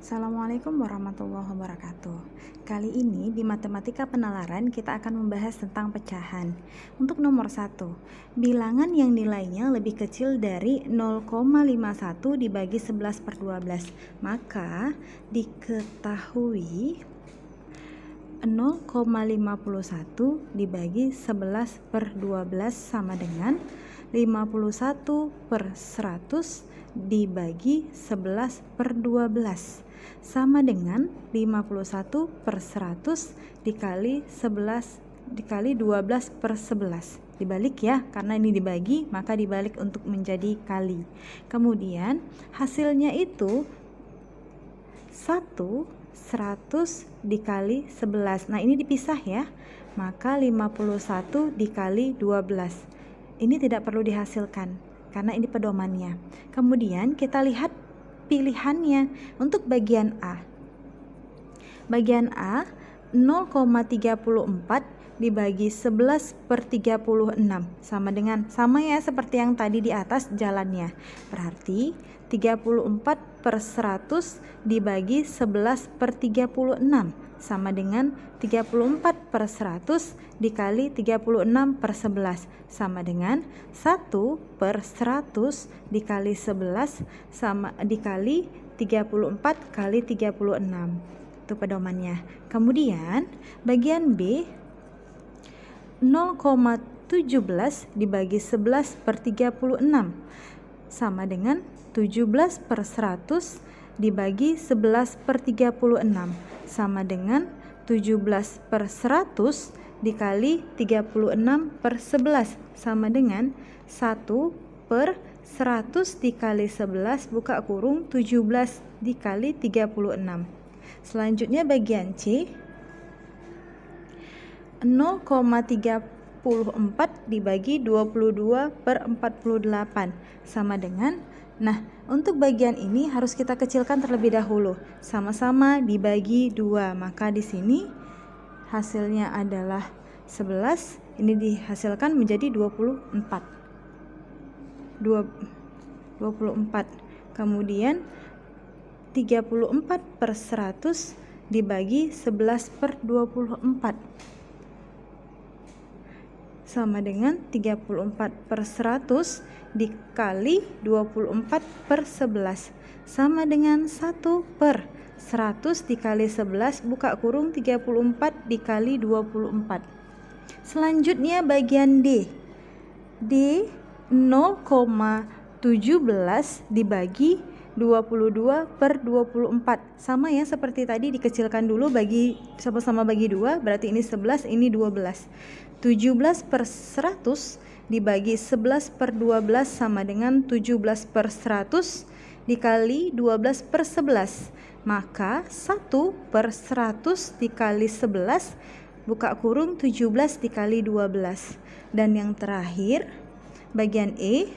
Assalamualaikum warahmatullahi wabarakatuh. Kali ini di matematika penalaran kita akan membahas tentang pecahan. Untuk nomor 1, bilangan yang nilainya lebih kecil dari 0,51 dibagi 11/12. Maka diketahui 0,51 dibagi 11/12 sama dengan 51/100 dibagi 11/12 sama dengan 51/100 dikali 12/11. Dibalik ya, karena ini dibagi maka dibalik untuk menjadi kali. Kemudian hasilnya itu 100 dikali 11. Nah, ini dipisah ya. Maka 51 dikali 12. Ini tidak perlu dihasilkan karena ini pedomannya. Kemudian kita lihat pilihannya untuk bagian A. Bagian A 0,34 dibagi 11/36 sama ya seperti yang tadi di atas jalannya. Berarti 34/100 dibagi 11/36 sama dengan 34/100 dikali 36/11 sama dengan 1/100 dikali 11 sama dikali 34 kali 36. Itu pedomannya. Kemudian bagian B 0,17 dibagi 11/36 sama dengan 17/100 dibagi 11/36 sama dengan 17/100 dikali 36/11 sama dengan 1/100 dikali 11 buka kurung 17 dikali 36. Selanjutnya bagian C 0,34 dibagi 22/48 sama dengan, nah untuk bagian ini harus kita kecilkan terlebih dahulu, sama-sama dibagi 2, maka di sini hasilnya adalah 11, ini dihasilkan menjadi 24. Kemudian 34/100 dibagi 11/24 sama dengan 34/100 dikali 24/11 sama dengan 1/100 dikali 11 buka kurung 34 dikali 24. Selanjutnya bagian D 0,17 dibagi 22/24 sama ya seperti tadi, dikecilkan dulu, bagi sama-sama bagi 2, berarti ini 11 ini 12. 17/100 dibagi 11/12 sama dengan 17/100 dikali 12/11, maka 1/100 dikali 11 buka kurung 17 dikali 12. Dan yang terakhir bagian E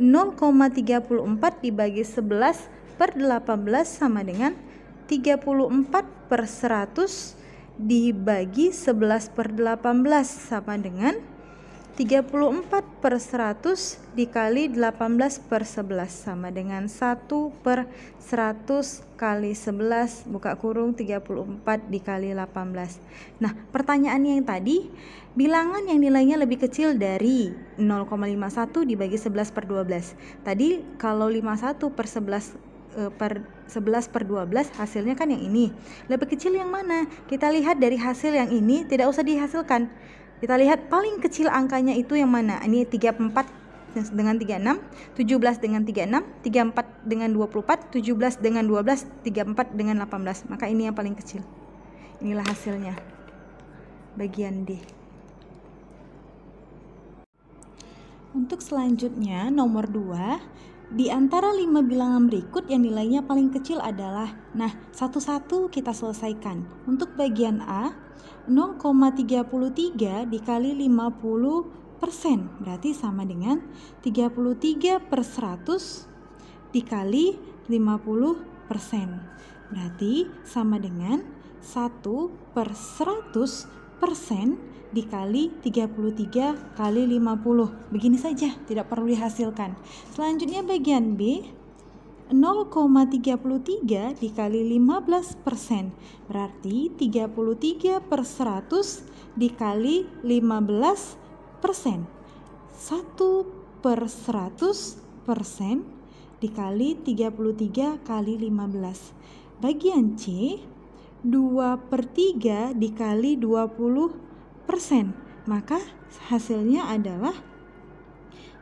0,34 dibagi 11/18 sama dengan 34/100 dibagi 11/18 sama dengan 34/100 dikali 18/11 sama dengan 1/100 kali 11 buka kurung 34 dikali 18. Nah, pertanyaannya yang tadi, bilangan yang nilainya lebih kecil dari 0,51 dibagi 11/12. Tadi kalau 51/11/12 hasilnya kan yang ini. Lebih kecil yang mana? Kita lihat dari hasil yang ini, tidak usah dihasilkan. Kita lihat paling kecil angkanya itu yang mana. Ini 34 dengan 36, 17 dengan 36, 34 dengan 24, 17 dengan 12, 34 dengan 18. Maka ini yang paling kecil. Inilah hasilnya. Bagian D. Untuk selanjutnya nomor 2, di antara 5 bilangan berikut yang nilainya paling kecil adalah, nah satu-satu kita selesaikan. Untuk bagian A 0,33 dikali 50% berarti sama dengan 33/100 dikali 50%, berarti sama dengan 1/100% dikali 33 kali 50. Begini saja, tidak perlu dihasilkan. Selanjutnya bagian B 0,33 dikali 15%. Berarti 33/100 dikali 15%. 1/100% dikali 33 kali 15. Bagian C, 2/3 dikali 20%. Maka hasilnya adalah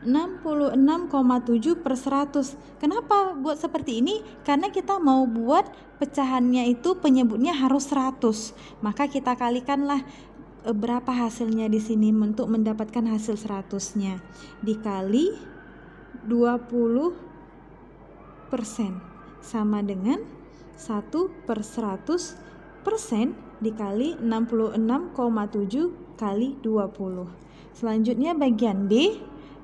66,7/100. Kenapa buat seperti ini? Karena kita mau buat pecahannya itu penyebutnya harus 100. Maka kita kalikanlah berapa hasilnya di sini untuk mendapatkan hasil 100-nya. Dikali 20% sama dengan 1/100% dikali 66,7 kali 20. Selanjutnya bagian D,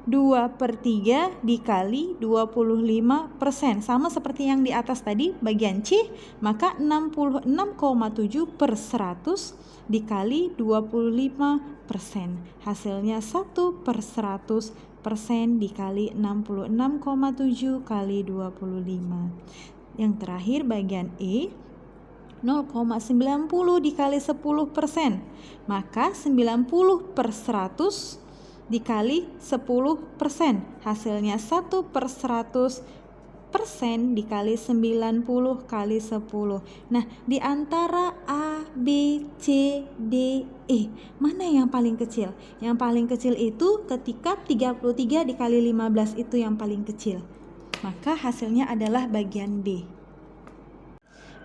2/3 dikali 25%. Sama seperti yang di atas tadi bagian C, maka 66,7/100 dikali 25%. Hasilnya 1/100% dikali 66,7 kali 25. Yang terakhir bagian E, 0,90 dikali 10%. Maka 90/100 dikali 10%. Hasilnya 1/100% dikali 90 kali 10. Nah, di antara A, B, C, D, E, mana yang paling kecil? Yang paling kecil itu ketika 33 dikali 15 itu yang paling kecil. Maka hasilnya adalah bagian B.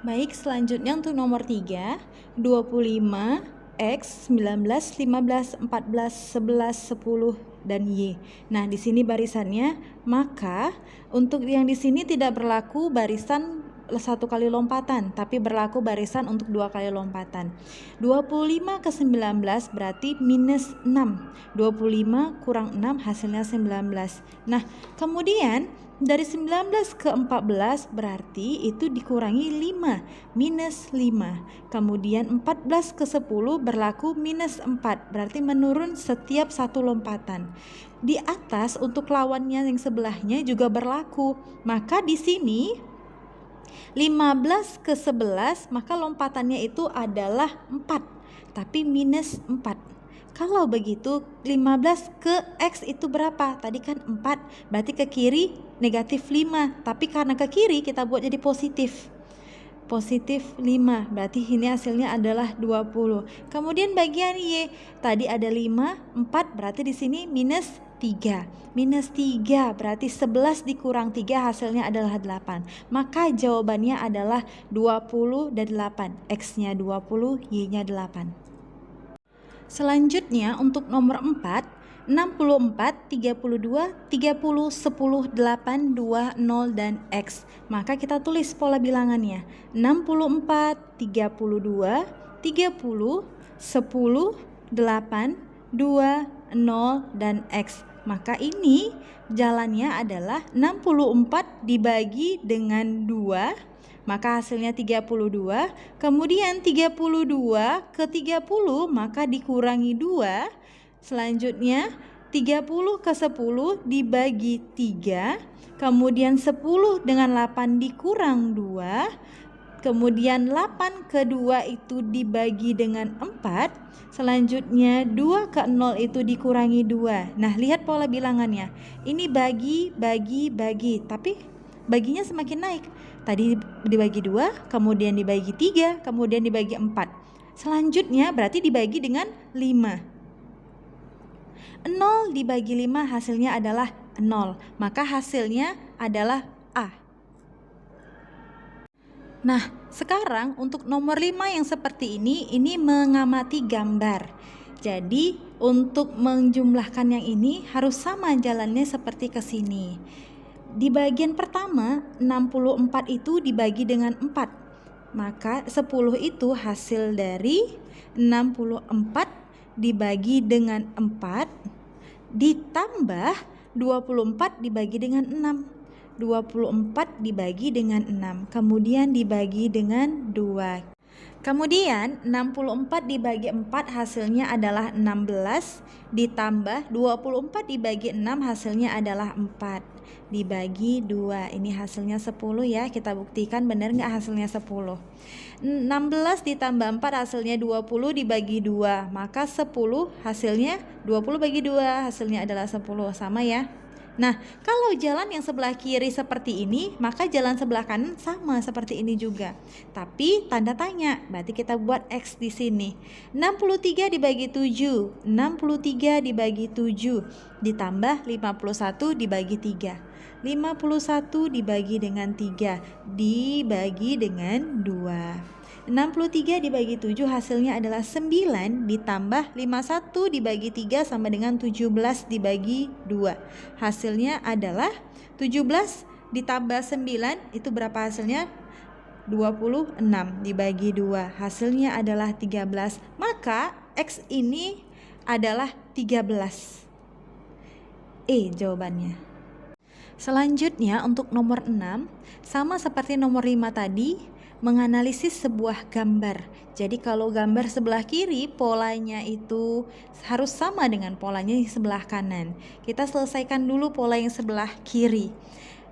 Baik, selanjutnya untuk nomor 3, 25, X, 19, 15, 14, 11, 10, dan Y. Nah, di sini barisannya, maka untuk yang di sini tidak berlaku barisan 1 kali lompatan, tapi berlaku barisan untuk 2 kali lompatan. 25 ke 19 berarti minus 6. 25 kurang 6 hasilnya 19. Nah, kemudian dari 19 ke 14 berarti itu dikurangi 5, minus 5. Kemudian 14 ke 10 berlaku minus 4, berarti menurun setiap 1 lompatan. Di atas untuk lawannya yang sebelahnya juga berlaku. Maka di sini 15 ke 11 maka lompatannya itu adalah 4, tapi minus 4. Kalau begitu 15 ke X itu berapa? Tadi kan 4, berarti ke kiri negatif 5, tapi karena ke kiri kita buat jadi positif. Positif 5, berarti ini hasilnya adalah 20. Kemudian bagian Y, tadi ada 5, 4, berarti di sini minus 3. Minus 3 berarti 11 dikurang 3 hasilnya adalah 8. Maka jawabannya adalah 20 dan 8. X-nya 20, Y-nya 8. Selanjutnya untuk nomor 4, 64, 32, 30, 10, 8, 2, 0, dan X. Maka kita tulis pola bilangannya. 64, 32, 30, 10, 8, 2, 0, dan X. Maka ini jalannya adalah 64 dibagi dengan 2, maka hasilnya 32. Kemudian 32 ke 30 maka dikurangi 2. Selanjutnya 30 ke 10 dibagi 3. Kemudian 10 dengan 8 dikurang 2. Kemudian 8 ke 2 itu dibagi dengan 4. Selanjutnya 2 ke 0 itu dikurangi 2. Nah, lihat pola bilangannya. Ini bagi, tapi baginya semakin naik. Tadi dibagi 2, kemudian dibagi 3, kemudian dibagi 4. Selanjutnya berarti dibagi dengan 5. 0 dibagi 5 hasilnya adalah 0. Maka hasilnya adalah A. Nah, sekarang untuk nomor 5 yang seperti ini mengamati gambar. Jadi, untuk menjumlahkan yang ini harus sama jalannya seperti ke sini. Di bagian pertama, 64 itu dibagi dengan 4. Maka 10 itu hasil dari 64 dibagi dengan 4 ditambah 24 dibagi dengan 6. 24 dibagi dengan 6, kemudian dibagi dengan 2. Kemudian 64 dibagi 4 hasilnya adalah 16, ditambah 24 dibagi 6 hasilnya adalah 4, dibagi 2. Ini hasilnya 10 ya, kita buktikan benar nggak hasilnya 10. 16 ditambah 4 hasilnya 20 dibagi 2, maka 10 hasilnya 20 bagi 2 hasilnya adalah 10, sama ya. Nah, kalau jalan yang sebelah kiri seperti ini, maka jalan sebelah kanan sama seperti ini juga. Tapi tanda tanya, berarti kita buat X di sini. 63 dibagi 7, 63 dibagi 7, ditambah 51 dibagi 3. 51 dibagi dengan 3, dibagi dengan 2. 63 dibagi 7 hasilnya adalah 9, ditambah 51 dibagi 3 sama dengan 17 dibagi 2. Hasilnya adalah 17 ditambah 9, itu berapa hasilnya? 26 dibagi 2. Hasilnya adalah 13. Maka X ini adalah 13. Jawabannya. Selanjutnya untuk nomor 6, sama seperti nomor 5 tadi, menganalisis sebuah gambar. Jadi kalau gambar sebelah kiri polanya itu harus sama dengan polanya di sebelah kanan. Kita selesaikan dulu pola yang sebelah kiri.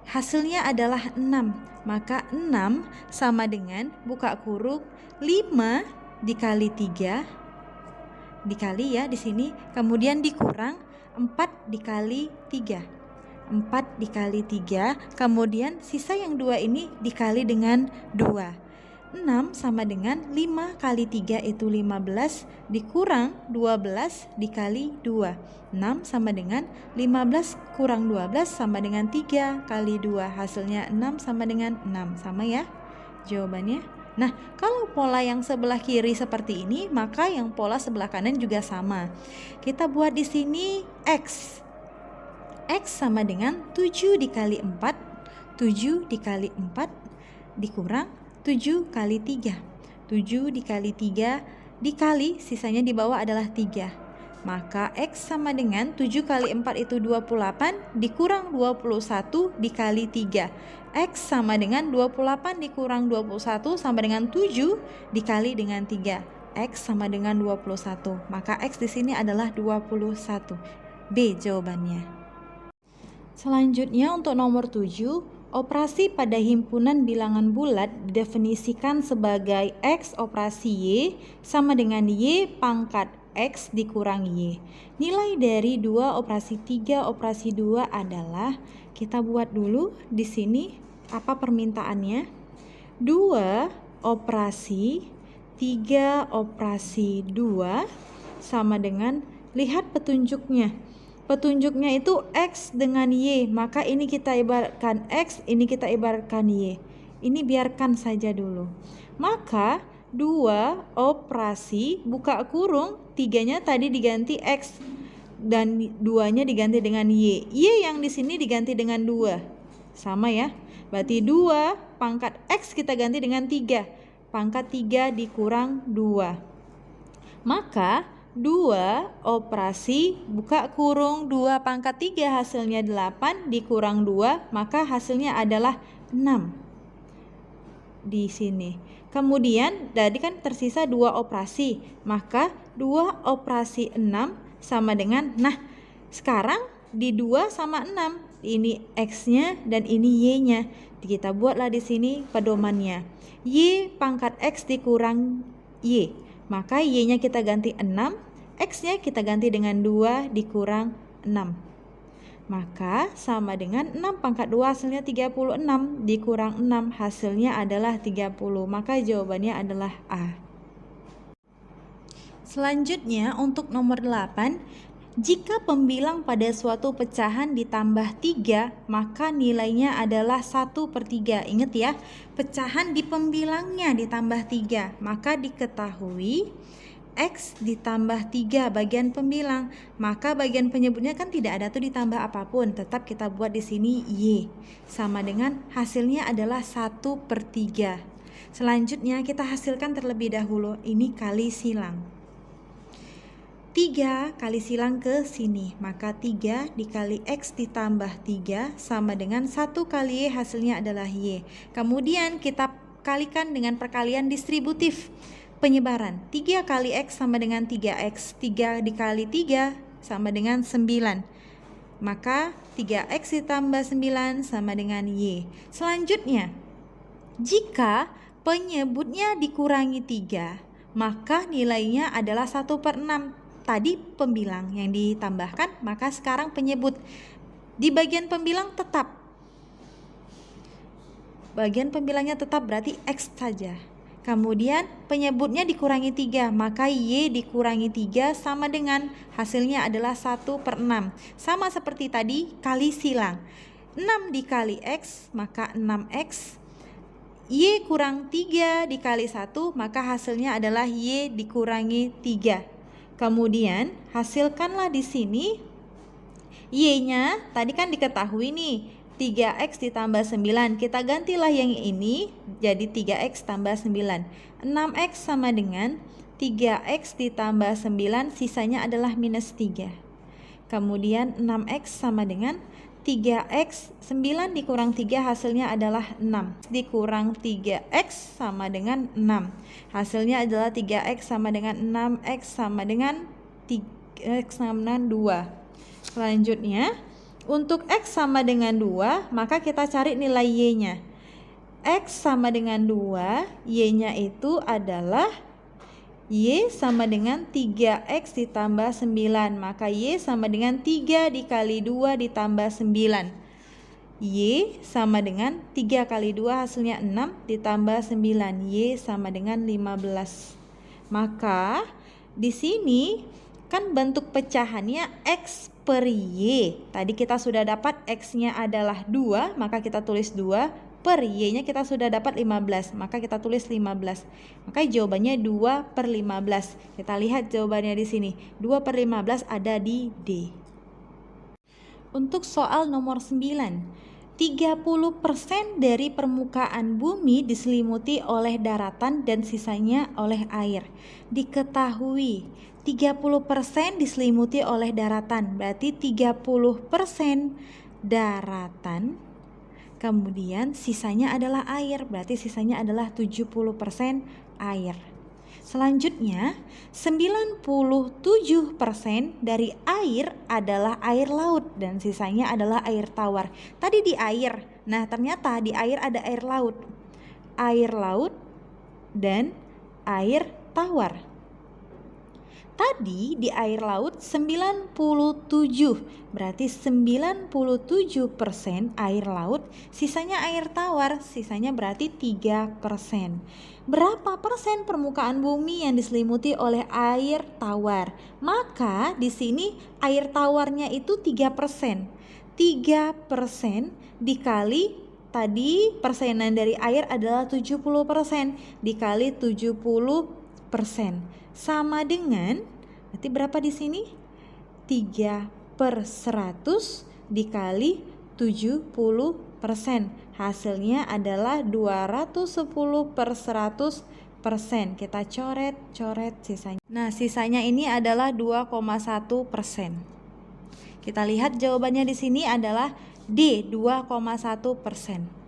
Hasilnya adalah 6. Maka 6 sama dengan buka kurung 5 dikali 3 dikali ya di sini, kemudian dikurang 4 dikali 3. 4 dikali 3, kemudian sisa yang 2 ini dikali dengan 2. 6 sama dengan 5 kali 3 itu 15, dikurang 12 dikali 2. 6 sama dengan 15 kurang 12 sama dengan 3 kali 2. Hasilnya 6 sama dengan 6. Sama ya jawabannya. Nah, kalau pola yang sebelah kiri seperti ini, maka yang pola sebelah kanan juga sama. Kita buat di sini X. X sama dengan 7 dikali 4, 7 dikali 4 dikurang 7 kali 3. 7 dikali 3 dikali sisanya di bawah adalah 3. Maka X sama dengan 7 kali 4 itu 28 dikurang 21 dikali 3. X sama dengan 28 dikurang 21 sama dengan 7 dikali dengan 3. X sama dengan 21. Maka X di sini adalah 21. B jawabannya. Selanjutnya untuk nomor 7, operasi pada himpunan bilangan bulat didefinisikan sebagai X operasi Y sama dengan Y pangkat X dikurang Y. Nilai dari 2 operasi 3 operasi 2 adalah, kita buat dulu di sini apa permintaannya. 2 operasi 3 operasi 2 sama dengan, lihat petunjuknya. Petunjuknya itu X dengan Y, maka ini kita ibaratkan X, ini kita ibaratkan Y. Ini biarkan saja dulu. Maka 2 operasi buka kurung 3-nya tadi diganti X dan 2-nya diganti dengan Y. Y yang di sini diganti dengan 2. Sama ya. Berarti 2 pangkat X kita ganti dengan 3. Pangkat 3 dikurang 2. Maka 2 operasi buka kurung 2 pangkat 3 hasilnya 8 dikurang 2, maka hasilnya adalah 6 di sini. Kemudian tadi kan tersisa 2 operasi, maka 2 operasi 6 sama dengan, nah sekarang di 2 sama 6, ini X-nya dan ini Y-nya. Kita buatlah di sini pedomannya. Y pangkat X dikurang Y. Maka Y-nya kita ganti 6, X-nya kita ganti dengan 2 dikurang 6. Maka sama dengan 6 pangkat 2 hasilnya 36 dikurang 6 hasilnya adalah 30. Maka jawabannya adalah A. Selanjutnya untuk nomor 8, jika pembilang pada suatu pecahan ditambah 3, maka nilainya adalah 1/3. Ingat ya, pecahan di pembilangnya ditambah 3, maka diketahui X ditambah 3 bagian pembilang, maka bagian penyebutnya kan tidak ada tuh ditambah apapun, tetap kita buat di sini Y sama dengan hasilnya adalah 1/3. Selanjutnya kita hasilkan terlebih dahulu, ini kali silang. 3 kali silang ke sini, maka 3 dikali X ditambah 3 sama dengan 1 kali Y hasilnya adalah Y. Kemudian kita kalikan dengan perkalian distributif penyebaran. 3 kali X sama dengan 3X. 3 dikali 3 sama dengan 9. Maka 3X ditambah 9 sama dengan Y. Selanjutnya, jika penyebutnya dikurangi 3, maka nilainya adalah 1/6. Tadi pembilang yang ditambahkan, maka sekarang penyebut. Di bagian pembilang tetap. Bagian pembilangnya tetap berarti X saja. Kemudian penyebutnya dikurangi 3, maka Y dikurangi 3 sama dengan hasilnya adalah 1/6. Sama seperti tadi, kali silang. 6 dikali X, maka 6X. Y kurang 3 dikali 1, maka hasilnya adalah Y dikurangi 3. Kemudian hasilkanlah di sini Y-nya, tadi kan diketahui nih 3X ditambah 9. Kita gantilah yang ini jadi 3X tambah 9. 6X sama dengan 3X ditambah 9, sisanya adalah minus 3. Kemudian 6X sama dengan 3X, 9 dikurang 3 hasilnya adalah 6. Dikurang 3X sama dengan 6. Hasilnya adalah 3X sama dengan 6X sama dengan 3X sama dengan 2. Selanjutnya, untuk X sama dengan 2, maka kita cari nilai Y-nya. X sama dengan 2, Y-nya itu adalah Y sama dengan 3X ditambah 9. Maka Y sama dengan 3 dikali 2 ditambah 9. Y sama dengan 3 kali 2 hasilnya 6 ditambah 9. Y sama dengan 15. Maka di sini kan bentuk pecahannya X per Y. Tadi kita sudah dapat X-nya adalah 2, maka kita tulis 2. Per Y-nya kita sudah dapat 15, maka kita tulis 15. Maka jawabannya 2/15. Kita lihat jawabannya di sini. 2/15 ada di D. Untuk soal nomor 9. 30% dari permukaan bumi diselimuti oleh daratan dan sisanya oleh air. Diketahui 30% diselimuti oleh daratan, berarti 30% daratan. Kemudian sisanya adalah air, berarti sisanya adalah 70% air. Selanjutnya, 97% dari air adalah air laut dan sisanya adalah air tawar. Tadi di air, nah ternyata di air ada air laut dan air tawar. Tadi di air laut 97, berarti 97% air laut, sisanya air tawar, sisanya berarti 3%. Berapa persen permukaan bumi yang diselimuti oleh air tawar? Maka di sini air tawarnya itu 3%. 3% dikali tadi persenan dari air adalah 70%, dikali 70% sama dengan, berarti berapa di sini? 3/100 dikali 70%. Hasilnya adalah 210/100%. Kita coret sisanya. Nah, sisanya ini adalah 2,1%. Kita lihat jawabannya di sini adalah D, 2,1%.